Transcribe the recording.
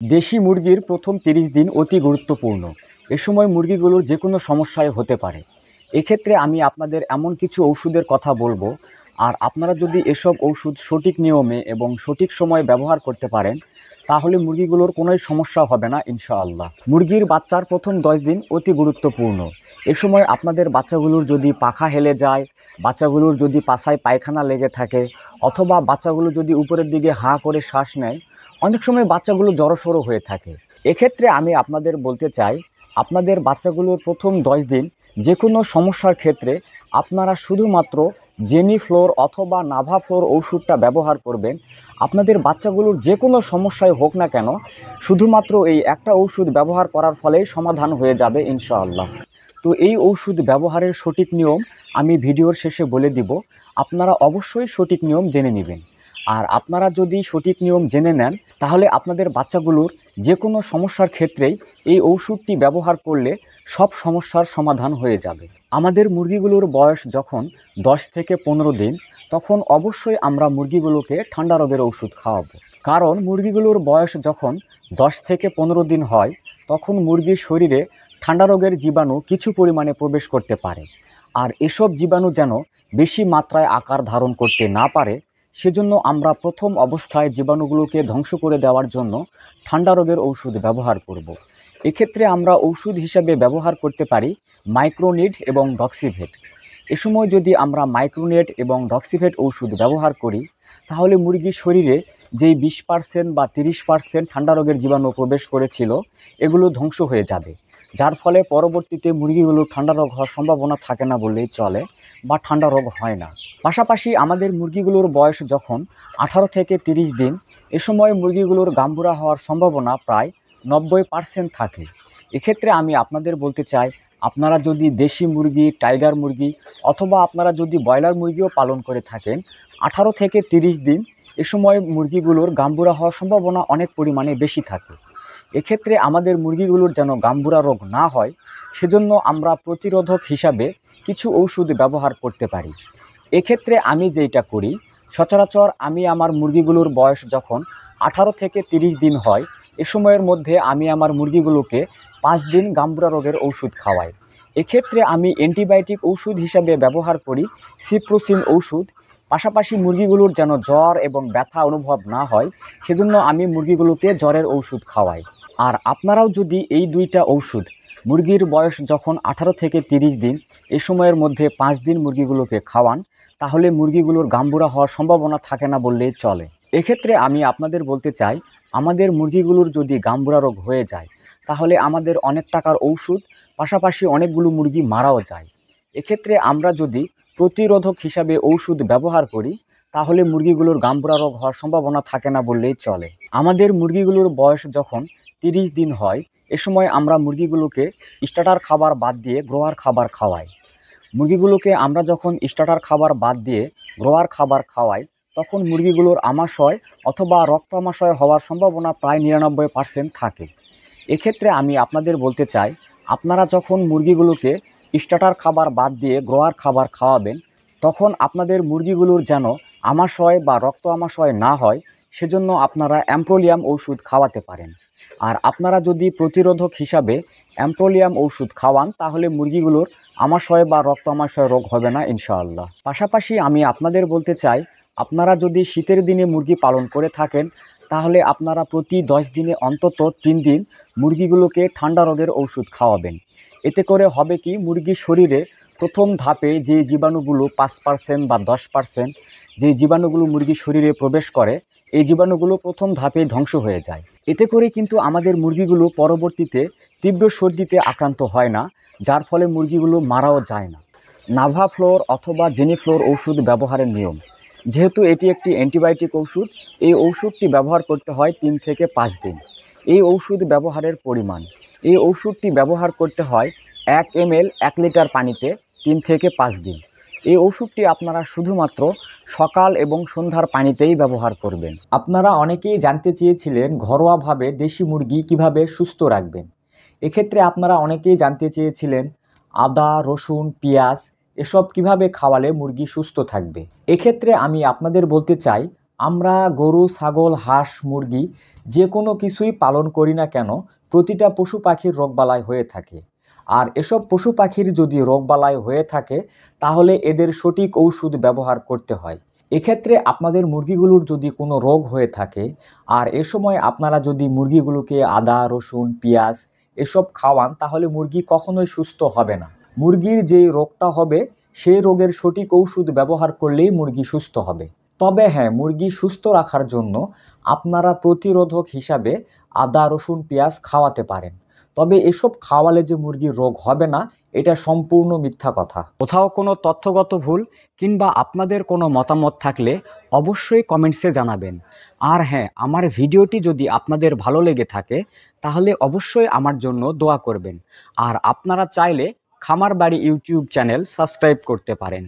দেশি মুরগির প্রথম ৩০ দিন অতি গুরুত্বপূর্ণ। এ সময় মুরগিগুলোর যে কোনো সমস্যায় হতে পারে। এক্ষেত্রে আমি আপনাদের এমন কিছু ওষুধের কথা বলবো, আর আপনারা যদি এসব ওষুধ সঠিক নিয়মে এবং সঠিক সময়ে ব্যবহার করতে পারেন, তাহলে মুরগিগুলোর কোনোই সমস্যা হবে না ইনশাআল্লাহ। মুরগির বাচ্চার প্রথম 10 দিন অতি গুরুত্বপূর্ণ। এ সময় আপনাদের বাচ্চাগুলোর যদি পাখা হেলে যায়, বাচ্চাগুলোর যদি পাছায় পায়খানা লেগে থাকে, অথবা বাচ্চাগুলো যদি উপরের দিকে হাঁ করে শ্বাস নেয়, অনেক সময় বাচ্চাগুলো জড়সড় হয়ে থাকে। এক্ষেত্রে আমি আপনাদের বলতে চাই, আপনাদের বাচ্চাগুলোর প্রথম 10 দিন যে কোনো সমস্যার ক্ষেত্রে আপনারা শুধুমাত্র জেনিফ্লোর অথবা নাভাফ্লোর ওষুধটা ব্যবহার করবেন। আপনাদের বাচ্চাগুলোর যে কোনো সমস্যায় হোক না কেন, শুধুমাত্র এই একটা ওষুধ ব্যবহার করার ফলেই সমাধান হয়ে যাবে ইনশাআল্লাহ। তো এই ওষুধ ব্যবহারের সঠিক নিয়ম আমি ভিডিওর শেষে বলে দিব, আপনারা অবশ্যই সঠিক নিয়ম জেনে নেবেন। আর আপনারা যদি সঠিক নিয়ম জেনে নেন, তাহলে আপনাদের বাচ্চাগুলোর যে কোনো সমস্যার ক্ষেত্রেই এই ওষুধটি ব্যবহার করলে সব সমস্যার সমাধান হয়ে যাবে। আমাদের মুরগিগুলোর বয়স যখন 10 থেকে 15 দিন, তখন অবশ্যই আমরা মুরগিগুলোকে ঠান্ডা রোগের ওষুধ খাওয়াবো। কারণ মুরগিগুলোর বয়স যখন 10 থেকে 15 দিন হয়, তখন মুরগির শরীরে ঠান্ডা রোগের জীবাণু কিছু পরিমাণে প্রবেশ করতে পারে। আর এসব জীবাণু যেন বেশি মাত্রায় আকার ধারণ করতে না পারে, সেজন্য আমরা প্রথম অবস্থায় জীবাণুগুলোকে ধ্বংস করে দেওয়ার জন্য ঠান্ডা রোগের ঔষধ ব্যবহার করব। এক্ষেত্রে আমরা ঔষধ হিসাবে ব্যবহার করতে পারি মাইক্রোনিড এবং ডক্সিভেট। এ সময় যদি আমরা মাইক্রোনিড এবং ডক্সিভেট ঔষধ ব্যবহার করি, তাহলে মুরগির শরীরে যেই 20% বা 30% ঠান্ডা রোগের জীবাণু প্রবেশ করেছিল, এগুলো ধ্বংস হয়ে যাবে। যার ফলে পরবর্তীতে মুরগিগুলো ঠান্ডা রোগ হওয়ার সম্ভাবনা থাকে না বললেই চলে, বা ঠান্ডা রোগ হয় না। পাশাপাশি আমাদের মুরগিগুলোর বয়স যখন 18 থেকে 30 দিন, এ সময় মুরগিগুলোর গাম্বুরা হওয়ার সম্ভাবনা প্রায় 90% থাকে। এক্ষেত্রে আমি আপনাদের বলতে চাই, আপনারা যদি দেশি মুরগি, টাইগার মুরগি অথবা আপনারা যদি ব্রয়লার মুরগিও পালন করে থাকেন, 18 থেকে 30 দিন এ সময় মুরগিগুলোর গাম্বুরা হওয়ার সম্ভাবনা অনেক পরিমাণে বেশি থাকে। এক্ষেত্রে আমাদের মুরগিগুলোর যেন গাম্বুরা রোগ না হয়, সেজন্য আমরা প্রতিরোধক হিসাবে কিছু ঔষধ ব্যবহার করতে পারি। এক্ষেত্রে আমি যেটা করি, সচরাচর আমি আমার মুরগিগুলোর বয়স যখন 18 থেকে 30 দিন হয়, এ সময়ের মধ্যে আমি আমার মুরগিগুলোকে 5 দিন গাম্বুরা রোগের ঔষধ খাওয়াই। এক্ষেত্রে আমি অ্যান্টিবায়োটিক ঔষধ হিসাবে ব্যবহার করি সিপ্রোসিন ঔষধ। পাশাপাশি মুরগিগুলোর যেন জ্বর এবং ব্যথা অনুভব না হয়, সেজন্য আমি মুরগিগুলোকে জ্বরের ঔষধ খাওয়াই। আর আপনারাও যদি এই দুইটা ঔষধ মুরগির বয়স যখন 18 থেকে 30 দিন, এ সময়ের মধ্যে 5 দিন মুরগিগুলোকে খাওয়ান, তাহলে মুরগিগুলোর গাম্বুরা হওয়ার সম্ভাবনা থাকে না বললেই চলে। এক্ষেত্রে আমি আপনাদের বলতে চাই, আমাদের মুরগিগুলোর যদি গাম্বুরা রোগ হয়ে যায়, তাহলে আমাদের অনেক টাকার ঔষধ, পাশাপাশি অনেকগুলো মুরগি মারাও যায়। এক্ষেত্রে আমরা যদি প্রতিরোধক হিসাবে ঔষধ ব্যবহার করি, তাহলে মুরগিগুলোর গাম্বুরা রোগ হওয়ার সম্ভাবনা থাকে না বললেই চলে। আমাদের মুরগিগুলোর বয়স যখন 30 দিন হয়, এ সময় আমরা মুরগিগুলোকে স্টার্টার খাবার বাদ দিয়ে গ্রোয়ার খাবার খাওয়াই। মুরগিগুলোকে আমরা যখন স্টার্টার খাবার বাদ দিয়ে গ্রোয়ার খাবার খাওয়াই, তখন মুরগিগুলোর আমাশয় অথবা রক্ত আমাশয় হওয়ার সম্ভাবনা প্রায় 99% থাকে। এক্ষেত্রে আমি আপনাদের বলতে চাই, আপনারা যখন মুরগিগুলোকে স্টার্টার খাবার বাদ দিয়ে গ্রোয়ার খাবার খাওয়াবেন, তখন আপনাদের মুরগিগুলোর যেন আমাশয় বা রক্ত আমাশয় না হয়, সেজন্য আপনারা অ্যাম্প্রোলিয়াম ওষুধ খাওয়াতে পারেন। আর আপনারা যদি প্রতিরোধক হিসাবে অ্যাম্প্রোলিয়াম ওষুধ খাওয়ান, তাহলে মুরগিগুলোর আমাশয় বা রক্ত আমাশয় রোগ হবে না ইনশাআল্লাহ। পাশাপাশি আমি আপনাদের বলতে চাই, আপনারা যদি শীতের দিনে মুরগি পালন করে থাকেন, তাহলে আপনারা প্রতি 10 দিনে অন্তত 3 দিন মুরগিগুলোকে ঠান্ডা রোগের ওষুধ খাওয়াবেন। এতে করে হবে কি, মুরগির শরীরে প্রথম ধাপে যে জীবাণুগুলো 5% বা 10% যে জীবাণুগুলো মুরগির শরীরে প্রবেশ করে, এই জীবাণুগুলো প্রথম ধাপে ধ্বংস হয়ে যায়। এতে করে কিন্তু আমাদের মুরগিগুলো পরবর্তীতে তীব্র সর্দিতে আক্রান্ত হয় না, যার ফলে মুরগিগুলো মারাও যায় না। নাভাফ্লোর অথবা জেনিফ্লোর ওষুধ ব্যবহারের নিয়ম, যেহেতু এটি একটি অ্যান্টিবায়োটিক ওষুধ, এই ওষুধটি ব্যবহার করতে হয় 3 থেকে 5 দিন। এই ওষুধ ব্যবহারের পরিমাণ, এই ওষুধটি ব্যবহার করতে হয় 1 ml 1 লিটার পানিতে 3 থেকে 5 দিন। এই ওষুধটি আপনারা শুধুমাত্র সকাল এবং সন্ধ্যার পানিতেই ব্যবহার করবেন। আপনারা অনেকেই জানতে চেয়েছিলেন ঘরোয়াভাবে দেশি মুরগি কিভাবে সুস্থ রাখবেন। এক্ষেত্রে আপনারা অনেকেই জানতে চেয়েছিলেন আদা, রসুন, পেঁয়াজ এসব কিভাবে খাওয়ালে মুরগি সুস্থ থাকবে। এক্ষেত্রে আমি আপনাদের বলতে চাই, আমরা গরু, ছাগল, হাঁস, মুরগি যে কোনো কিছুই পালন করি না কেন, প্রতিটা পশু পাখির রোগবালাই হয়ে থাকে। আর এসব পশু পাখির যদি রোগবালাই হয়ে থাকে তাহলে এদের সঠিক ঔষধ ব্যবহার করতে হয়। এক্ষেত্রে আপনাদের মুরগিগুলোর যদি কোনো রোগ হয়ে থাকে আর এ সময় আপনারা যদি মুরগিগুলোকে আদা, রসুন, পেঁয়াজ এসব খাওয়ান তাহলে মুরগি কখনোই সুস্থ হবে না। মুরগির যে রোগটা হবে সেই রোগের সঠিক ঔষধ ব্যবহার করলেই মুরগি সুস্থ হবে। তবে হ্যাঁ, মুরগি সুস্থ রাখার জন্য আপনারা প্রতিরোধক হিসাবে আদা, রসুন, পেঁয়াজ খাওয়াতে পারেন। তবে এসব খাওয়ালে যে মুরগির রোগ হবে না, এটা সম্পূর্ণ মিথ্যা কথা। কোথাও কোনো তথ্যগত ভুল কিংবা আপনাদের কোনো মতামত থাকলে অবশ্যই কমেন্টসে জানাবেন। আর হ্যাঁ, আমার ভিডিওটি যদি আপনাদের ভালো লেগে থাকে তাহলে অবশ্যই আমার জন্য দোয়া করবেন। আর আপনারা চাইলে খামার বাড়ি ইউটিউব চ্যানেল সাবস্ক্রাইব করতে পারেন।